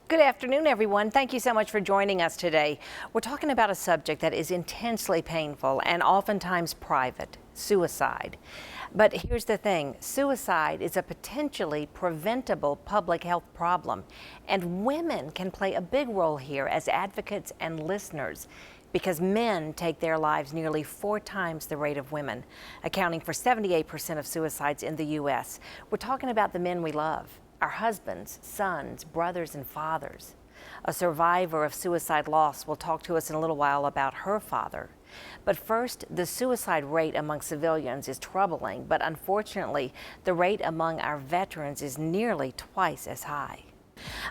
Good afternoon, everyone. Thank you so much for joining us today. We're talking about a subject that is intensely painful and oftentimes private: suicide. But here's the thing: suicide is a potentially preventable public health problem, and women can play a big role here as advocates and listeners, because men take their lives nearly 4 times the rate of women, accounting for 78% of suicides in the U.S. We're talking about the men we love: our husbands, sons, brothers, and fathers. A survivor of suicide loss will talk to us in a little while about her father. But first, the suicide rate among civilians is troubling, but unfortunately, the rate among our veterans is nearly twice as high.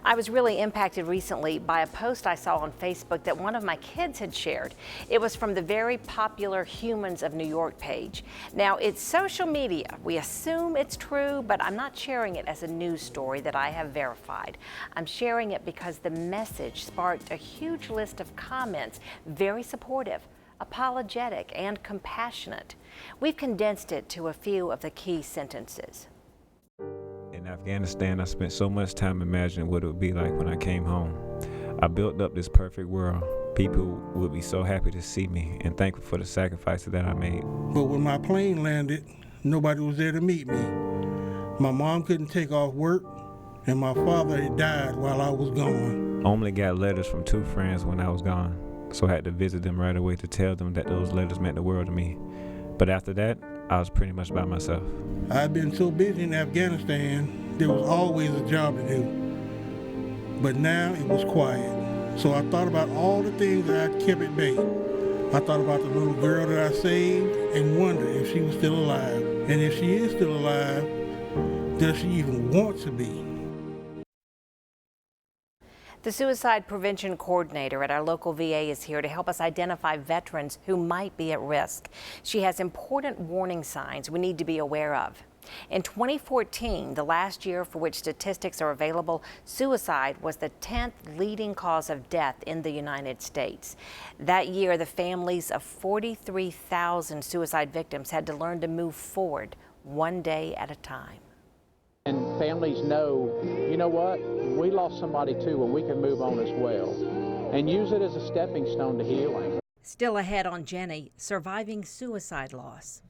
I was really impacted recently by a post I saw on Facebook that one of my kids had shared. It was from the very popular Humans of New York page. Now, it's social media. We assume it's true, but I'm not sharing it as a news story that I have verified. I'm sharing it because the message sparked a huge list of comments, very supportive, apologetic, and compassionate. We've condensed it to a few of the key sentences. In Afghanistan, I spent so much time imagining what it would be like when I came home. I built up this perfect world. People would be so happy to see me and thankful for the sacrifices that I made. But when my plane landed, nobody was there to meet me. My mom couldn't take off work, and my father had died while I was gone. I only got letters from 2 friends when I was gone, so I had to visit them right away to tell them that those letters meant the world to me. But after that, I was pretty much by myself. I'd been so busy in Afghanistan, there was always a job to do. But now it was quiet. So I thought about all the things that I kept at bay. I thought about the little girl that I saved and wondered if she was still alive. And if she is still alive, does she even want to be? The Suicide Prevention Coordinator at our local VA is here to help us identify veterans who might be at risk. She has important warning signs we need to be aware of. In 2014, the last year for which statistics are available, suicide was the 10th leading cause of death in the United States. That year, the families of 43,000 suicide victims had to learn to move forward one day at a time. And families know, you know what, we lost somebody too, and we can move on as well. And use it as a stepping stone to healing. Still ahead on Jenny, surviving suicide loss.